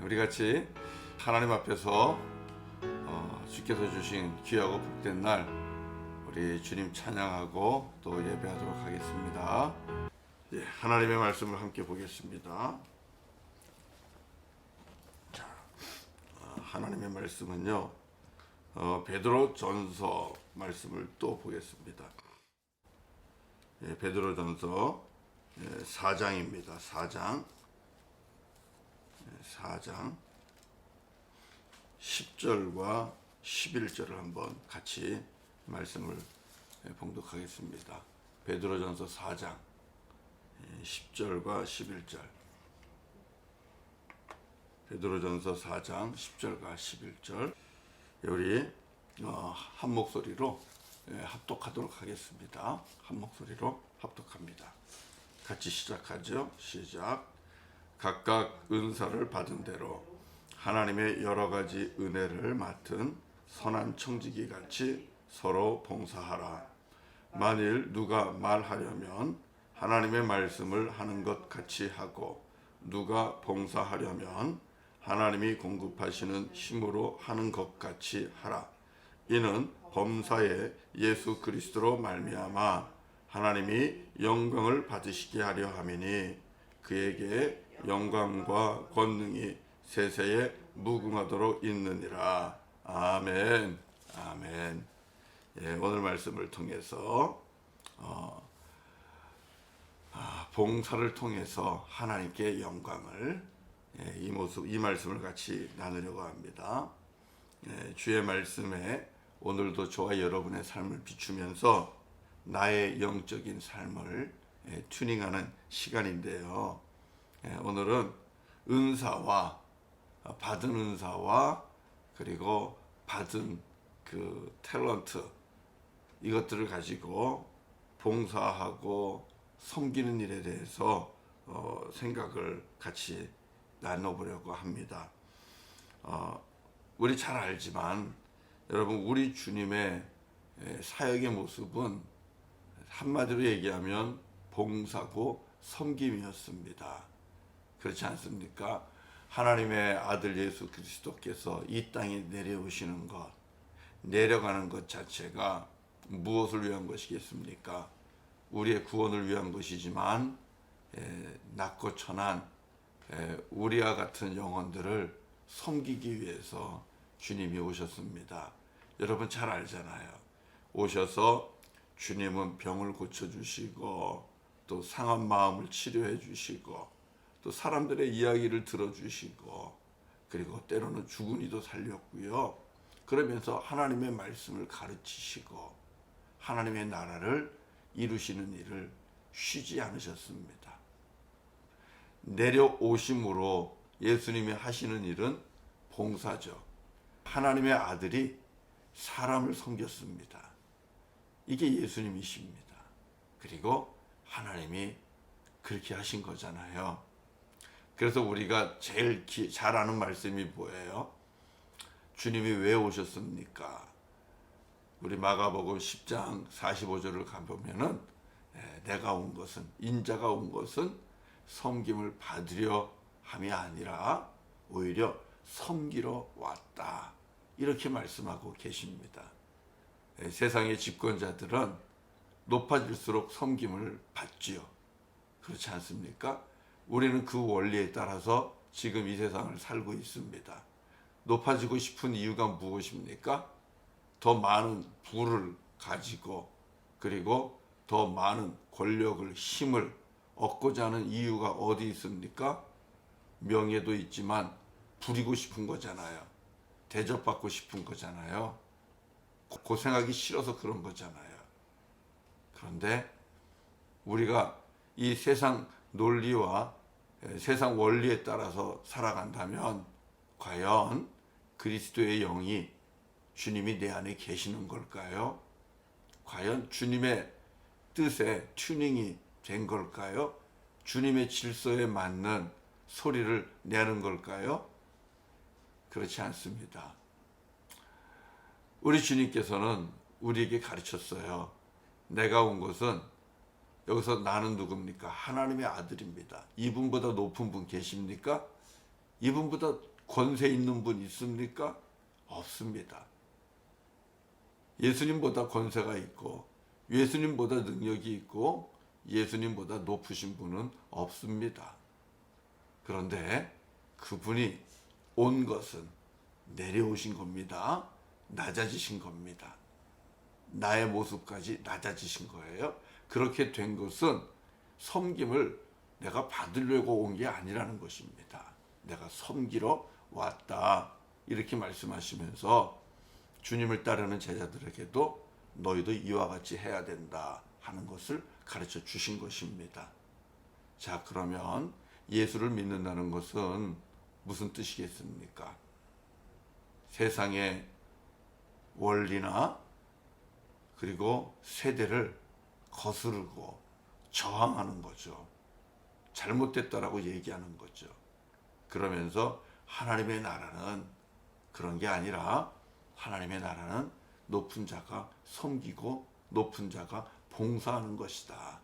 우리 같이 하나님 앞에서 주께서 주신 귀하고 복된 날 우리 주님 찬양하고 또 예배하도록 하겠습니다. 하나님의 말씀을 함께 보겠습니다. 하나님의 말씀은요, 베드로 전서 말씀을 또 보겠습니다. 베드로 전서 4장입니다. 4장 10절과 11절을 한번 같이 말씀을 봉독하겠습니다. 베드로전서 4장 10절과 11절. 베드로전서 4장 10절과 11절. 우리 한 목소리로 합독하도록 하겠습니다. 한 목소리로 합독합니다. 같이 시작하죠. 시작. 각각 은사를 받은 대로 하나님의 여러 가지 은혜를 맡은 선한 청지기 같이 서로 봉사하라. 만일 누가 말하려면 하나님의 말씀을 하는 것 같이 하고, 누가 봉사하려면 하나님이 공급하시는 힘으로 하는 것 같이 하라. 이는 범사에 예수 그리스도로 말미암아 하나님이 영광을 받으시게 하려 함이니, 그에게 영광과 권능이 세세에 무궁하도록 있느니라. 아멘. 아멘. 오늘 말씀을 통해서 봉사를 통해서 하나님께 영광을, 이 말씀을 같이 나누려고 합니다. 주의 말씀에 오늘도 저와 여러분의 삶을 비추면서 나의 영적인 삶을 튜닝하는 시간인데요. 오늘은 은사와 받은 은사와 그리고 받은 그 탤런트, 이것들을 가지고 봉사하고 섬기는 일에 대해서 생각을 같이 나눠보려고 합니다. 우리 잘 알지만 여러분, 우리 주님의 사역의 모습은 한마디로 얘기하면 봉사고 섬김이었습니다. 그렇지 않습니까? 하나님의 아들 예수 그리스도께서 이 땅에 내려오시는 것, 내려가는 것 자체가 무엇을 위한 것이겠습니까? 우리의 구원을 위한 것이지만 낮고 천한 우리와 같은 영혼들을 섬기기 위해서 주님이 오셨습니다. 여러분 잘 알잖아요. 오셔서 주님은 병을 고쳐주시고, 또 상한 마음을 치료해 주시고, 또 사람들의 이야기를 들어주시고, 그리고 때로는 죽은 이도 살렸고요. 그러면서 하나님의 말씀을 가르치시고 하나님의 나라를 이루시는 일을 쉬지 않으셨습니다. 내려오심으로 예수님이 하시는 일은 봉사죠. 하나님의 아들이 사람을 섬겼습니다. 이게 예수님이십니다. 그리고 하나님이 그렇게 하신 거잖아요. 그래서 우리가 제일 잘 아는 말씀이 뭐예요? 주님이 왜 오셨습니까? 우리 마가복음 10장 45절을 가보면은 내가 온 것은, 인자가 온 것은 섬김을 받으려 함이 아니라 오히려 섬기러 왔다. 이렇게 말씀하고 계십니다. 세상의 집권자들은 높아질수록 섬김을 받지요. 그렇지 않습니까? 우리는 그 원리에 따라서 지금 이 세상을 살고 있습니다. 높아지고 싶은 이유가 무엇입니까? 더 많은 부를 가지고, 그리고 더 많은 권력을, 힘을 얻고자 하는 이유가 어디 있습니까? 명예도 있지만 부리고 싶은 거잖아요. 대접받고 싶은 거잖아요. 고생하기 싫어서 그런 거잖아요. 그런데 우리가 이 세상 논리와 세상 원리에 따라서 살아간다면 과연 그리스도의 영이, 주님이 내 안에 계시는 걸까요? 과연 주님의 뜻에 튜닝이 된 걸까요? 주님의 질서에 맞는 소리를 내는 걸까요? 그렇지 않습니다. 우리 주님께서는 우리에게 가르쳤어요. 내가 온 것은, 여기서 나는 누굽니까? 하나님의 아들입니다. 이분보다 높은 분 계십니까? 이분보다 권세 있는 분 있습니까? 없습니다. 예수님보다 권세가 있고 예수님보다 능력이 있고 예수님보다 높으신 분은 없습니다. 그런데 그분이 온 것은 내려오신 겁니다. 낮아지신 겁니다. 나의 모습까지 낮아지신 거예요. 그렇게 된 것은 섬김을 내가 받으려고 온 게 아니라는 것입니다. 내가 섬기러 왔다. 이렇게 말씀하시면서 주님을 따르는 제자들에게도 너희도 이와 같이 해야 된다 하는 것을 가르쳐 주신 것입니다. 자, 그러면 예수를 믿는다는 것은 무슨 뜻이겠습니까? 세상의 원리나 그리고 세대를 거스르고 저항하는 거죠. 잘못됐다라고 얘기하는 거죠. 그러면서 하나님의 나라는 그런 게 아니라 하나님의 나라는 높은 자가 섬기고 높은 자가 봉사하는 것이다.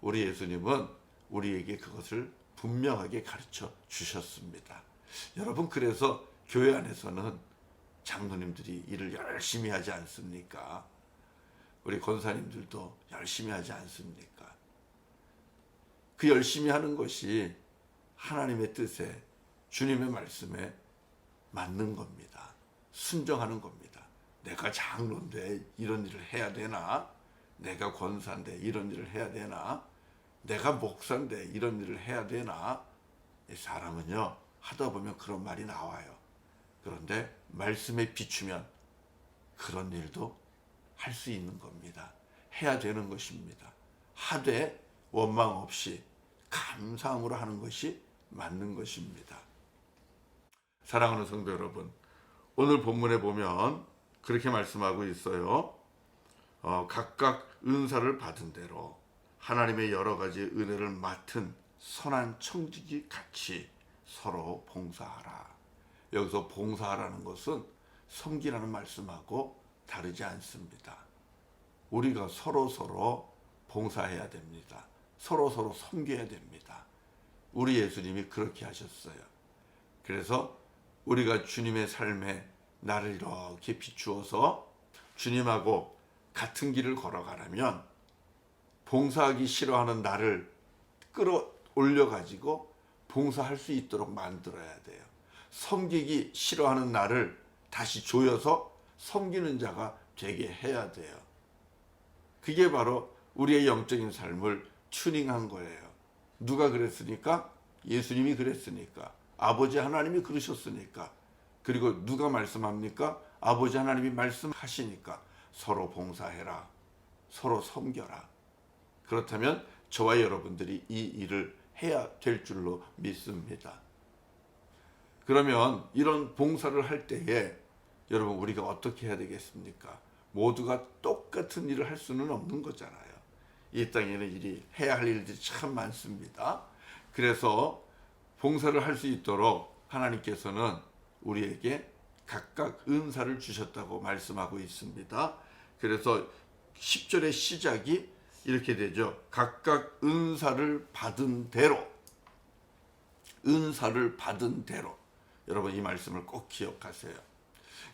우리 예수님은 우리에게 그것을 분명하게 가르쳐 주셨습니다. 여러분, 그래서 교회 안에서는 장로님들이 일을 열심히 하지 않습니까? 우리 권사님들도 열심히 하지 않습니까? 그 열심히 하는 것이 하나님의 뜻에, 주님의 말씀에 맞는 겁니다. 순종하는 겁니다. 내가 장로인데 이런 일을 해야 되나? 내가 권사인데 이런 일을 해야 되나? 내가 목사인데 이런 일을 해야 되나? 사람은요, 하다 보면 그런 말이 나와요. 그런데 말씀에 비추면 그런 일도 할 수 있는 겁니다. 해야 되는 것입니다. 하되 원망 없이 감사함으로 하는 것이 맞는 것입니다. 사랑하는 성도 여러분, 오늘 본문에 보면 그렇게 말씀하고 있어요. 각각 은사를 받은 대로 하나님의 여러 가지 은혜를 맡은 선한 청지기 같이 서로 봉사하라. 여기서 봉사하라는 것은 섬기라는 말씀하고 다르지 않습니다. 우리가 서로 봉사해야 됩니다. 서로 섬겨야 됩니다. 우리 예수님이 그렇게 하셨어요. 그래서 우리가 주님의 삶에 나를 이렇게 비추어서 주님하고 같은 길을 걸어가려면 봉사하기 싫어하는 나를 끌어올려 가지고 봉사할 수 있도록 만들어야 돼요. 섬기기 싫어하는 나를 다시 조여서 섬기는 자가 되게 해야 돼요. 그게 바로 우리의 영적인 삶을 튜닝한 거예요. 누가 그랬으니까? 예수님이 그랬으니까. 아버지 하나님이 그러셨으니까. 그리고 누가 말씀합니까? 아버지 하나님이 말씀하시니까. 서로 봉사해라. 서로 섬겨라. 그렇다면 저와 여러분들이 이 일을 해야 될 줄로 믿습니다. 그러면 이런 봉사를 할 때에 여러분, 우리가 어떻게 해야 되겠습니까? 모두가 똑같은 일을 할 수는 없는 거잖아요. 이 땅에는 해야 할 일들이 참 많습니다. 그래서 봉사를 할 수 있도록 하나님께서는 우리에게 각각 은사를 주셨다고 말씀하고 있습니다. 그래서 10절의 시작이 이렇게 되죠. 각각 은사를 받은 대로. 은사를 받은 대로. 여러분, 이 말씀을 꼭 기억하세요.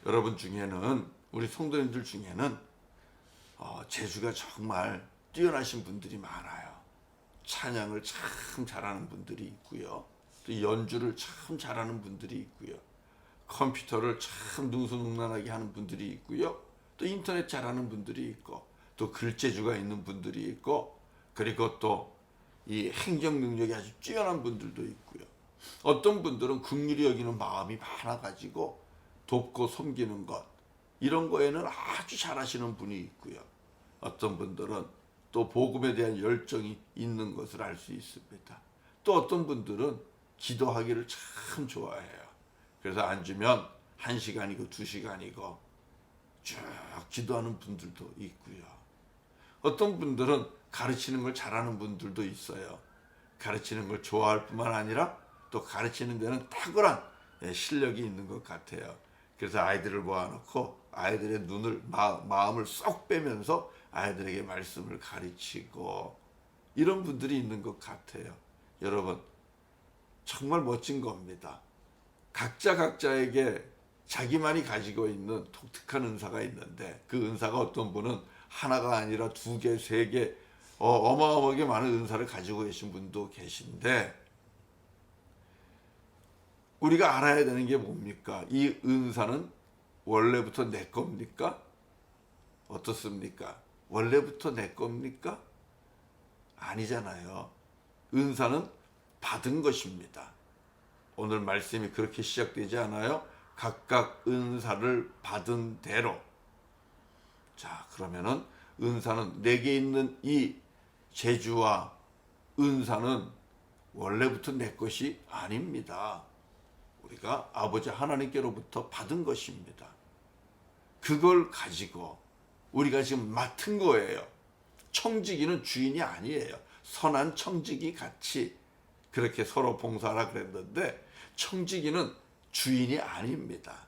여러분 중에는, 우리 성도님들 중에는 재주가 정말 뛰어나신 분들이 많아요. 찬양을 참 잘하는 분들이 있고요. 또 연주를 참 잘하는 분들이 있고요. 컴퓨터를 참 능수능란하게 하는 분들이 있고요. 또 인터넷 잘하는 분들이 있고, 또 글재주가 있는 분들이 있고, 그리고 또 이 행정 능력이 아주 뛰어난 분들도 있고요. 어떤 분들은 긍휼히 여기는 마음이 많아가지고 돕고 섬기는 것, 이런 거에는 아주 잘하시는 분이 있고요. 어떤 분들은 또 복음에 대한 열정이 있는 것을 알 수 있습니다. 또 어떤 분들은 기도하기를 참 좋아해요. 그래서 앉으면 1시간이고 2시간이고 쭉 기도하는 분들도 있고요. 어떤 분들은 가르치는 걸 잘하는 분들도 있어요. 가르치는 걸 좋아할 뿐만 아니라 또 가르치는 데는 탁월한 실력이 있는 것 같아요. 그래서 아이들을 모아놓고 아이들의 눈을 마음을 쏙 빼면서 아이들에게 말씀을 가르치고, 이런 분들이 있는 것 같아요. 여러분, 정말 멋진 겁니다. 각자에게 자기만이 가지고 있는 독특한 은사가 있는데 그 은사가 어떤 분은 하나가 아니라 2개, 3개 어마어마하게 많은 은사를 가지고 계신 분도 계신데 우리가 알아야 되는 게 뭡니까? 이 은사는 원래부터 내 겁니까? 어떻습니까? 원래부터 내 겁니까? 아니잖아요. 은사는 받은 것입니다. 오늘 말씀이 그렇게 시작되지 않아요? 각각 은사를 받은 대로. 자, 그러면은 은사는 내게 있는 이 재주와 은사는 원래부터 내 것이 아닙니다. 우리가 아버지 하나님께로부터 받은 것입니다. 그걸 가지고 우리가 지금 맡은 거예요. 청지기는 주인이 아니에요. 선한 청지기 같이 그렇게 서로 봉사하라 그랬는데 청지기는 주인이 아닙니다.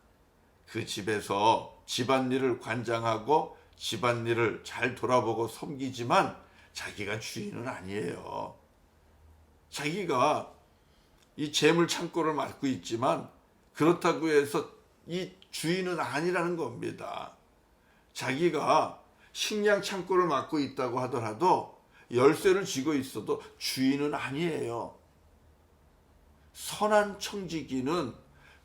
그 집에서 집안일을 관장하고 집안일을 잘 돌아보고 섬기지만 자기가 주인은 아니에요. 자기가 이 재물 창고를 맡고 있지만 그렇다고 해서 이 주인은 아니라는 겁니다. 자기가 식량 창고를 맡고 있다고 하더라도 열쇠를 쥐고 있어도 주인은 아니에요. 선한 청지기는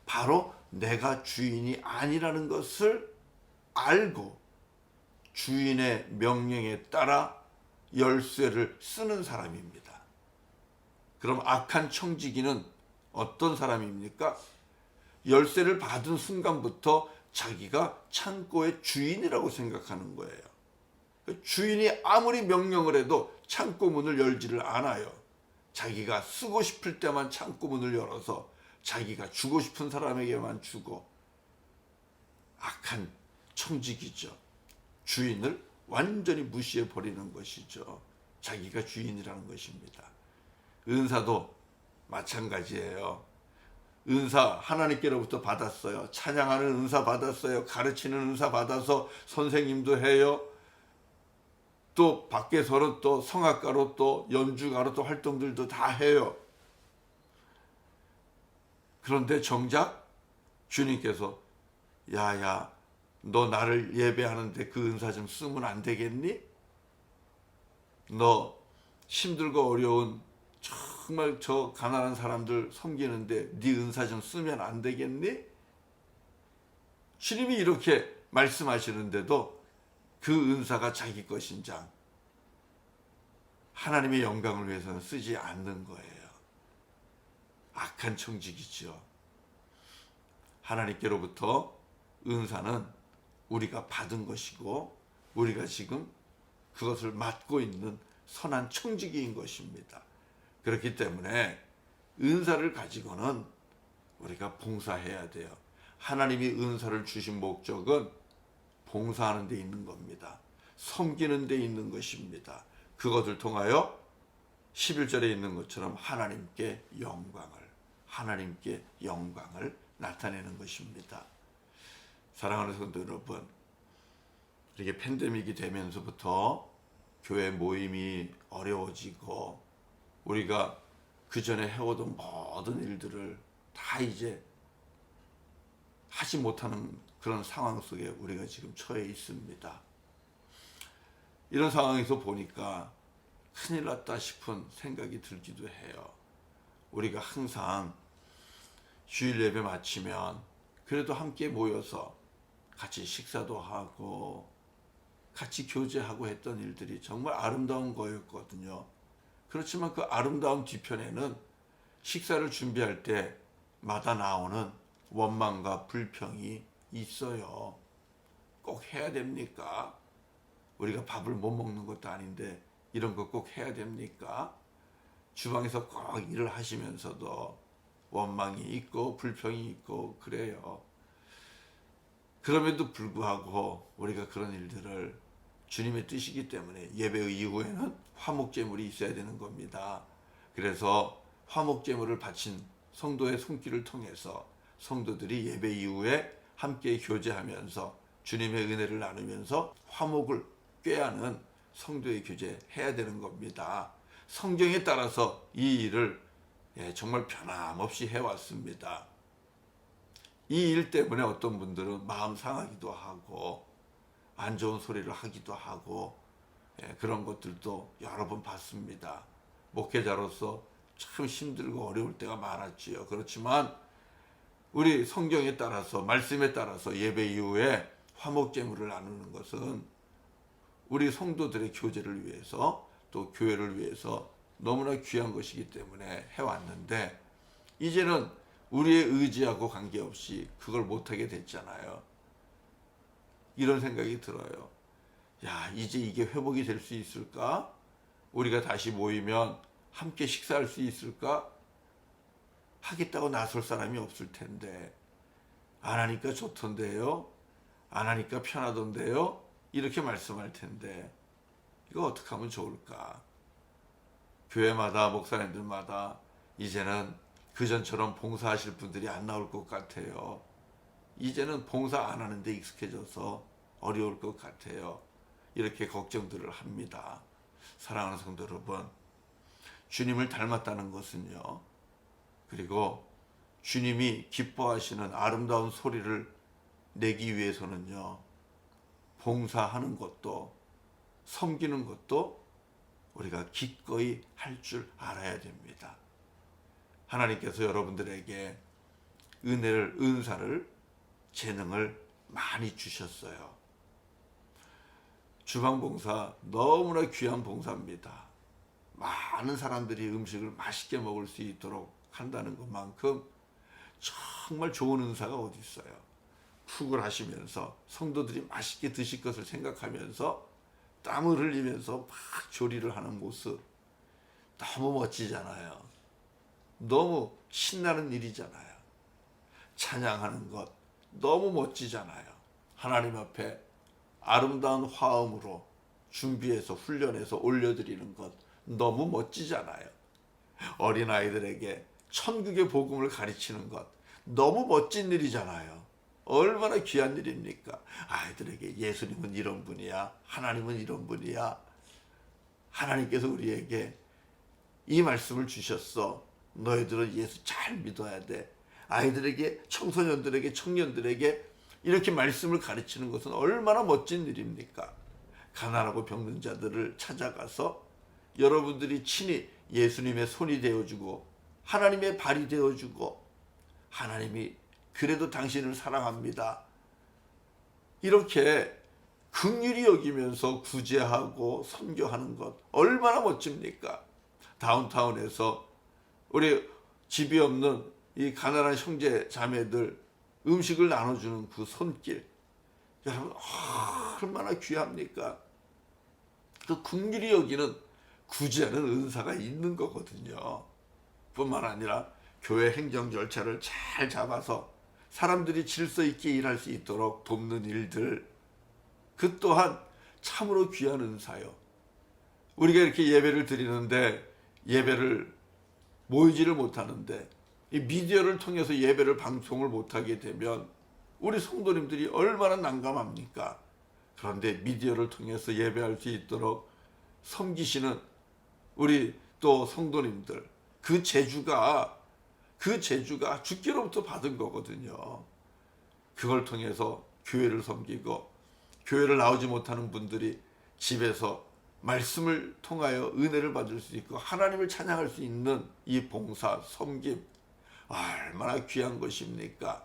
바로 내가 주인이 아니라는 것을 알고 주인의 명령에 따라 열쇠를 쓰는 사람입니다. 그럼 악한 청지기는 어떤 사람입니까? 열쇠를 받은 순간부터 자기가 창고의 주인이라고 생각하는 거예요. 주인이 아무리 명령을 해도 창고 문을 열지를 않아요. 자기가 쓰고 싶을 때만 창고 문을 열어서 자기가 주고 싶은 사람에게만 주고 악한 청지기죠. 주인을 완전히 무시해 버리는 것이죠. 자기가 주인이라는 것입니다. 은사도 마찬가지예요. 은사 하나님께로부터 받았어요. 찬양하는 은사 받았어요. 가르치는 은사 받아서 선생님도 해요. 또 밖에서는 또 성악가로 또 연주가로 또 활동들도 다 해요. 그런데 정작 주님께서 야야 너 나를 예배하는데 그 은사 좀 쓰면 안 되겠니? 너 힘들고 어려운 정말 저 가난한 사람들 섬기는데 네 은사 좀 쓰면 안 되겠니? 주님이 이렇게 말씀하시는데도 그 은사가 자기 것인장 하나님의 영광을 위해서는 쓰지 않는 거예요. 악한 청지기죠. 하나님께로부터 은사는 우리가 받은 것이고 우리가 지금 그것을 맡고 있는 선한 청지기인 것입니다. 그렇기 때문에 은사를 가지고는 우리가 봉사해야 돼요. 하나님이 은사를 주신 목적은 봉사하는 데 있는 겁니다. 섬기는 데 있는 것입니다. 그것을 통하여 11절에 있는 것처럼 하나님께 영광을 나타내는 것입니다. 사랑하는 성도 여러분, 이렇게 팬데믹이 되면서부터 교회 모임이 어려워지고 우리가 그 전에 해오던 모든 일들을 다 이제 하지 못하는 그런 상황 속에 우리가 지금 처해 있습니다. 이런 상황에서 보니까 큰일 났다 싶은 생각이 들기도 해요. 우리가 항상 주일 예배 마치면 그래도 함께 모여서 같이 식사도 하고 같이 교제하고 했던 일들이 정말 아름다운 거였거든요. 그렇지만 그 아름다운 뒤편에는 식사를 준비할 때마다 나오는 원망과 불평이 있어요. 꼭 해야 됩니까? 우리가 밥을 못 먹는 것도 아닌데 이런 거 꼭 해야 됩니까? 주방에서 꼭 일을 하시면서도 원망이 있고 불평이 있고 그래요. 그럼에도 불구하고 우리가 그런 일들을 주님의 뜻이기 때문에 예배 이후에는 화목제물이 있어야 되는 겁니다. 그래서 화목제물을 바친 성도의 손길을 통해서 성도들이 예배 이후에 함께 교제하면서 주님의 은혜를 나누면서 화목을 꾀하는 성도의 교제 해야 되는 겁니다. 성경에 따라서 이 일을 정말 변함없이 해왔습니다. 이 일 때문에 어떤 분들은 마음 상하기도 하고 안 좋은 소리를 하기도 하고 그런 것들도 여러 번 봤습니다. 목회자로서 참 힘들고 어려울 때가 많았지요. 그렇지만 우리 성경에 따라서 말씀에 따라서 예배 이후에 화목제물을 나누는 것은 우리 성도들의 교제를 위해서 또 교회를 위해서 너무나 귀한 것이기 때문에 해왔는데 이제는 우리의 의지하고 관계없이 그걸 못하게 됐잖아요. 이런 생각이 들어요. 야, 이제 이게 회복이 될 수 있을까? 우리가 다시 모이면 함께 식사할 수 있을까? 하겠다고 나설 사람이 없을 텐데 안 하니까 좋던데요? 안 하니까 편하던데요? 이렇게 말씀할 텐데 이거 어떻게 하면 좋을까? 교회마다 목사님들마다 이제는 그전처럼 봉사하실 분들이 안 나올 것 같아요. 이제는 봉사 안 하는데 익숙해져서 어려울 것 같아요. 이렇게 걱정들을 합니다. 사랑하는 성도 여러분, 주님을 닮았다는 것은요, 그리고 주님이 기뻐하시는 아름다운 소리를 내기 위해서는요, 봉사하는 것도 섬기는 것도 우리가 기꺼이 할 줄 알아야 됩니다. 하나님께서 여러분들에게 은혜를, 은사를, 재능을 많이 주셨어요. 주방봉사 너무나 귀한 봉사입니다. 많은 사람들이 음식을 맛있게 먹을 수 있도록 한다는 것만큼 정말 좋은 은사가 어디 있어요. 쿡을 하시면서 성도들이 맛있게 드실 것을 생각하면서 땀을 흘리면서 막 조리를 하는 모습 너무 멋지잖아요. 너무 신나는 일이잖아요. 찬양하는 것 너무 멋지잖아요. 하나님 앞에 아름다운 화음으로 준비해서 훈련해서 올려드리는 것 너무 멋지잖아요. 어린아이들에게 천국의 복음을 가르치는 것 너무 멋진 일이잖아요. 얼마나 귀한 일입니까? 아이들에게 예수님은 이런 분이야. 하나님은 이런 분이야. 하나님께서 우리에게 이 말씀을 주셨어. 너희들은 예수 잘 믿어야 돼. 아이들에게, 청소년들에게, 청년들에게 이렇게 말씀을 가르치는 것은 얼마나 멋진 일입니까? 가난하고 병든 자들을 찾아가서 여러분들이 친히 예수님의 손이 되어주고 하나님의 발이 되어주고 하나님이 그래도 당신을 사랑합니다. 이렇게 긍휼히 여기면서 구제하고 선교하는 것 얼마나 멋집니까? 다운타운에서 우리 집이 없는 이 가난한 형제 자매들 음식을 나눠주는 그 손길 여러분 얼마나 귀합니까? 그 긍휼히 여기는 구제하는 은사가 있는 거거든요. 뿐만 아니라 교회 행정 절차를 잘 잡아서 사람들이 질서 있게 일할 수 있도록 돕는 일들 그 또한 참으로 귀한 은사요. 우리가 이렇게 예배를 드리는데 예배를 모이지를 못하는데 이 미디어를 통해서 예배를 방송을 못하게 되면 우리 성도님들이 얼마나 난감합니까? 그런데 미디어를 통해서 예배할 수 있도록 섬기시는 우리 또 성도님들 그 재주가 주께로부터 받은 거거든요. 그걸 통해서 교회를 섬기고 교회를 나오지 못하는 분들이 집에서 말씀을 통하여 은혜를 받을 수 있고 하나님을 찬양할 수 있는 이 봉사, 섬김 얼마나 귀한 것입니까?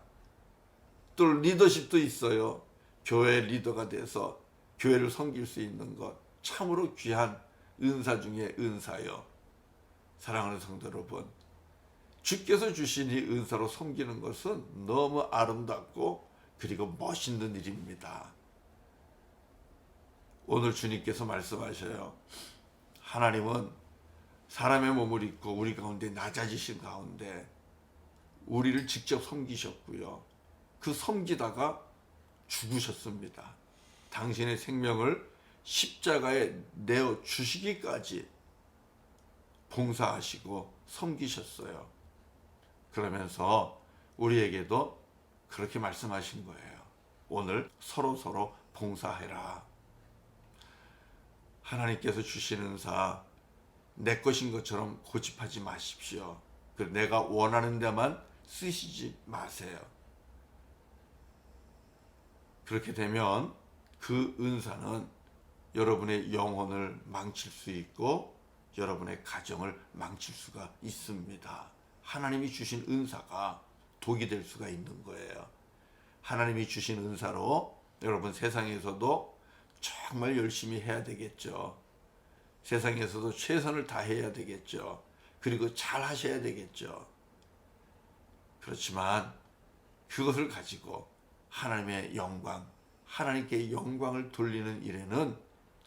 또 리더십도 있어요. 교회 리더가 돼서 교회를 섬길 수 있는 것 참으로 귀한 은사 중에 은사요. 사랑하는 성도 여러분, 주께서 주신 이 은사로 섬기는 것은 너무 아름답고 그리고 멋있는 일입니다. 오늘 주님께서 말씀하셔요. 하나님은 사람의 몸을 입고 우리 가운데 낮아지신 가운데 우리를 직접 섬기셨고요. 그 섬기다가 죽으셨습니다. 당신의 생명을 십자가에 내어 주시기까지 봉사하시고 섬기셨어요. 그러면서 우리에게도 그렇게 말씀하신 거예요. 오늘 서로 봉사해라. 하나님께서 주시는 은사 내 것인 것처럼 고집하지 마십시오. 내가 원하는 데만 쓰시지 마세요. 그렇게 되면 그 은사는 여러분의 영혼을 망칠 수 있고 여러분의 가정을 망칠 수가 있습니다. 하나님이 주신 은사가 독이 될 수가 있는 거예요. 하나님이 주신 은사로 여러분 세상에서도 정말 열심히 해야 되겠죠. 세상에서도 최선을 다해야 되겠죠. 그리고 잘 하셔야 되겠죠. 그렇지만 그것을 가지고 하나님의 영광, 하나님께 영광을 돌리는 일에는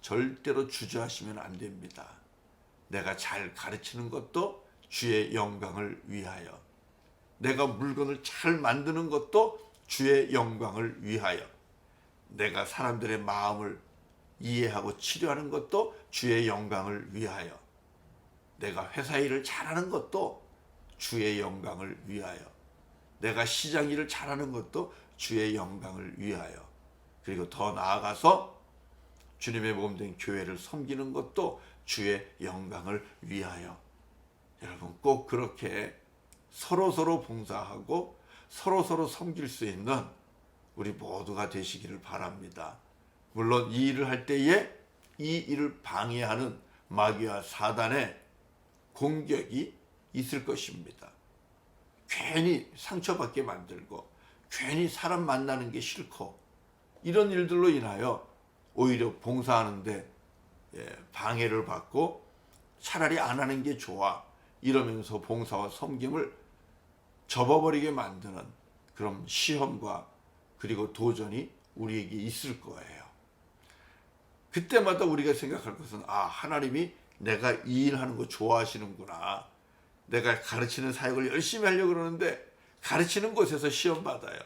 절대로 주저하시면 안 됩니다. 내가 잘 가르치는 것도 주의 영광을 위하여, 내가 물건을 잘 만드는 것도 주의 영광을 위하여, 내가 사람들의 마음을 이해하고 치료하는 것도 주의 영광을 위하여, 내가 회사 일을 잘하는 것도 주의 영광을 위하여, 내가 시장 일을 잘하는 것도 주의 영광을 위하여, 그리고 더 나아가서 주님의 몸된 교회를 섬기는 것도 주의 영광을 위하여. 여러분 꼭 그렇게 서로 봉사하고 서로 섬길 수 있는 우리 모두가 되시기를 바랍니다. 물론 이 일을 할 때에 이 일을 방해하는 마귀와 사단의 공격이 있을 것입니다. 괜히 상처받게 만들고 괜히 사람 만나는 게 싫고 이런 일들로 인하여 오히려 봉사하는데 방해를 받고 차라리 안 하는 게 좋아 이러면서 봉사와 섬김을 접어버리게 만드는 그런 시험과 그리고 도전이 우리에게 있을 거예요. 그때마다 우리가 생각할 것은 하나님이 내가 이 일하는 거 좋아하시는구나. 내가 가르치는 사역을 열심히 하려고 그러는데 가르치는 곳에서 시험 받아요.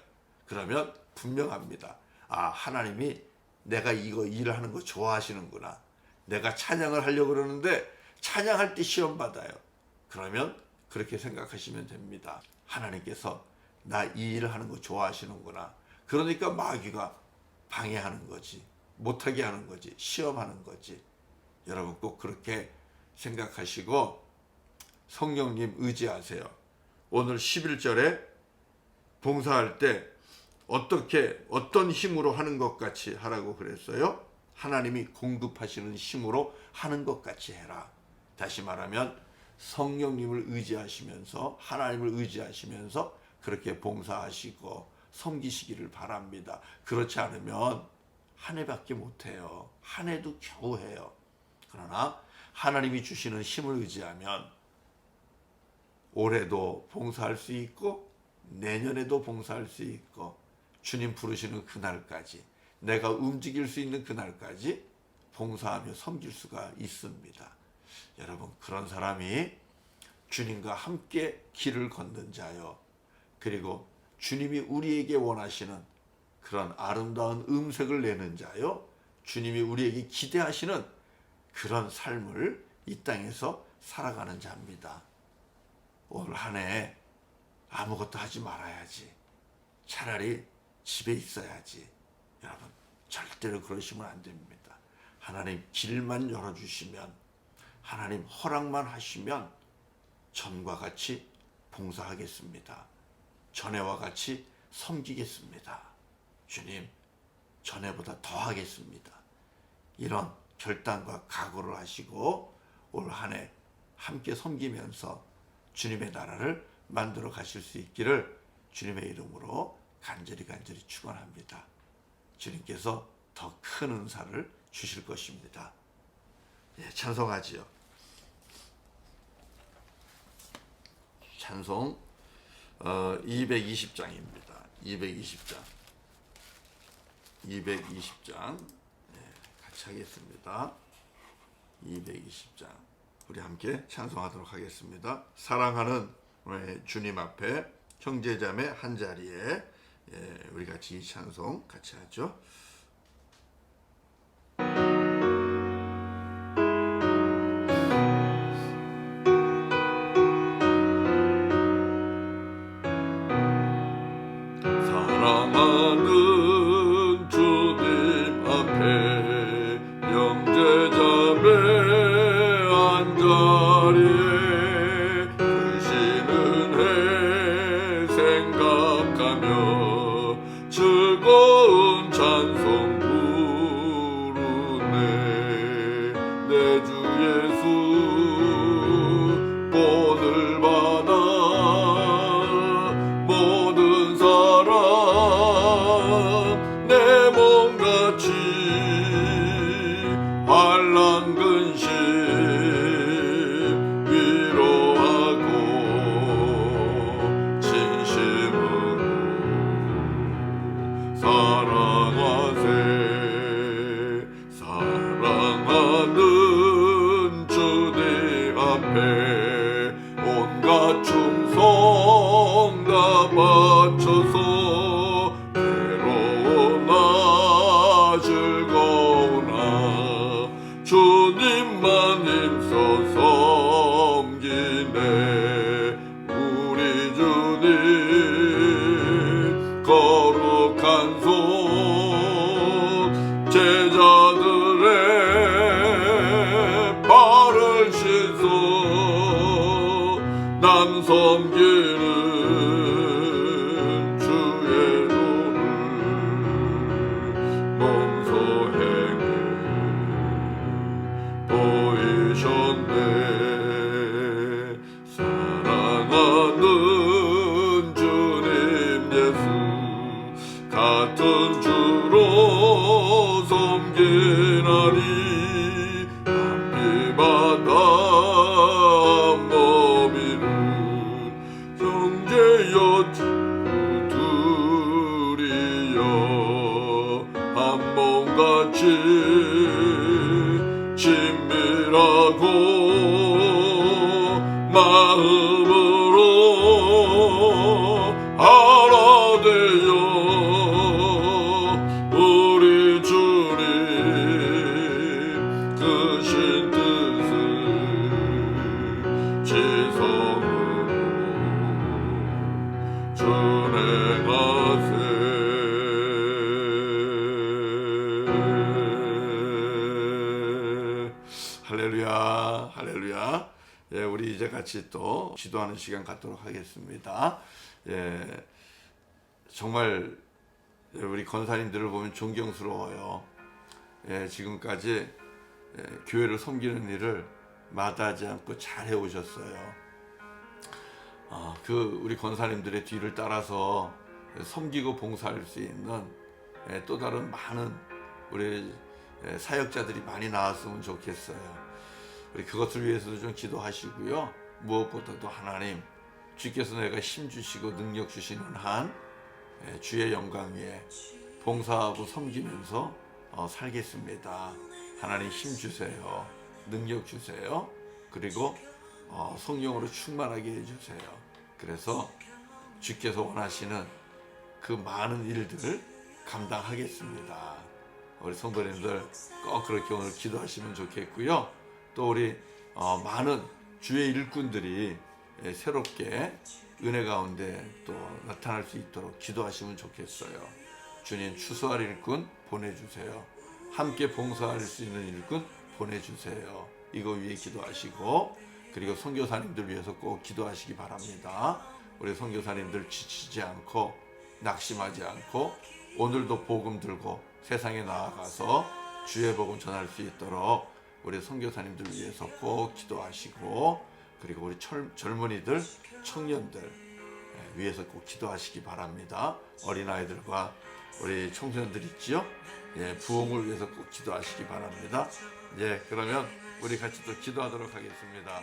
그러면 분명합니다. 하나님이 내가 이거 일을 하는 거 좋아하시는구나. 내가 찬양을 하려고 그러는데 찬양할 때 시험 받아요. 그러면 그렇게 생각하시면 됩니다. 하나님께서 나 이 일을 하는 거 좋아하시는구나. 그러니까 마귀가 방해하는 거지, 못하게 하는 거지, 시험하는 거지. 여러분 꼭 그렇게 생각하시고 성령님 의지하세요. 오늘 11절에 봉사할 때 어떤 힘으로 하는 것 같이 하라고 그랬어요? 하나님이 공급하시는 힘으로 하는 것 같이 해라. 다시 말하면 성령님을 의지하시면서 하나님을 의지하시면서 그렇게 봉사하시고 섬기시기를 바랍니다. 그렇지 않으면 한 해밖에 못해요. 한 해도 겨우 해요. 그러나 하나님이 주시는 힘을 의지하면 올해도 봉사할 수 있고 내년에도 봉사할 수 있고 주님 부르시는 그날까지, 내가 움직일 수 있는 그날까지 봉사하며 섬길 수가 있습니다. 여러분 그런 사람이 주님과 함께 길을 걷는 자요, 그리고 주님이 우리에게 원하시는 그런 아름다운 음색을 내는 자요, 주님이 우리에게 기대하시는 그런 삶을 이 땅에서 살아가는 자입니다. 올 한 해 아무것도 하지 말아야지, 차라리 집에 있어야지. 여러분 절대로 그러시면 안 됩니다. 하나님 길만 열어주시면, 하나님 허락만 하시면 전과 같이 봉사하겠습니다. 전에와 같이 섬기겠습니다. 주님 전에보다 더 하겠습니다. 이런 결단과 각오를 하시고 올 한 해 함께 섬기면서 주님의 나라를 만들어 가실 수 있기를 주님의 이름으로 간절히 축원합니다. 주님께서 더 큰 은사를 주실 것입니다. 찬송하지요. 찬송 220장입니다. 220장 같이 하겠습니다. 220장 우리 함께 찬송하도록 하겠습니다. 사랑하는 주님 앞에 형제자매 한 자리에 우리 같이 이 찬송 같이 하죠. 사랑하는 주님 앞에 형제자매 한 자리에 크신 은혜 생각하며 즐거운 찬송 부르네. 내 주 예수 본을 받아 모든 사람 내 몸같이 환난 근심 위로하고 진심으로 사랑하세. 사랑하는 주님 앞에 온갖 충성 다 바쳐서 괴로우나 즐거우나 주님만 힘써 섬기네. 우리 주님 거룩한 손 제자들의 발을 씻어 난 섬기는 주의 도를 몽소행에 보이셨네. 사랑하는 주님 예수 같은 주로 섬기나니 함께받아 몸이는 형제여 둘이여 한 몸같이 친밀하고 마음으로 하나 되어 우리 주님 크신 뜻을 지성으로 준행하세. 할렐루야, 할렐루야. 예, 우리 이제 같이 또 기도하는 시간 갖도록 하겠습니다. 예, 정말 우리 권사님들을 보면 존경스러워요. 예, 지금까지 교회를 섬기는 일을 마다하지 않고 잘 해오셨어요. 우리 권사님들의 뒤를 따라서 섬기고 봉사할 수 있는 또 다른 많은 우리 사역자들이 많이 나왔으면 좋겠어요. 우리 그것을 위해서도 좀 기도하시고요. 무엇보다도 하나님 주께서 내가 힘 주시고 능력 주시는 한 주의 영광 위에 봉사하고 섬기면서 살겠습니다. 하나님 힘 주세요. 능력 주세요. 그리고 성령으로 충만하게 해주세요. 그래서 주께서 원하시는 그 많은 일들을 감당하겠습니다. 우리 성도님들 꼭 그렇게 오늘 기도하시면 좋겠고요. 또 우리 많은 주의 일꾼들이 새롭게 은혜 가운데 또 나타날 수 있도록 기도하시면 좋겠어요. 주님 추수할 일꾼 보내주세요. 함께 봉사할 수 있는 일꾼 보내주세요. 이거 위해 기도하시고, 그리고 선교사님들 위해서 꼭 기도하시기 바랍니다. 우리 선교사님들 지치지 않고 낙심하지 않고 오늘도 복음 들고 세상에 나아가서 주의 복음 전할 수 있도록 우리 선교사님들 위해서 꼭 기도하시고, 그리고 우리 젊은이들, 청년들 위해서 꼭 기도하시기 바랍니다. 어린아이들과 우리 청소년들 있지요? 예, 부흥을 위해서 꼭 기도하시기 바랍니다. 예, 그러면 우리 같이 또 기도하도록 하겠습니다.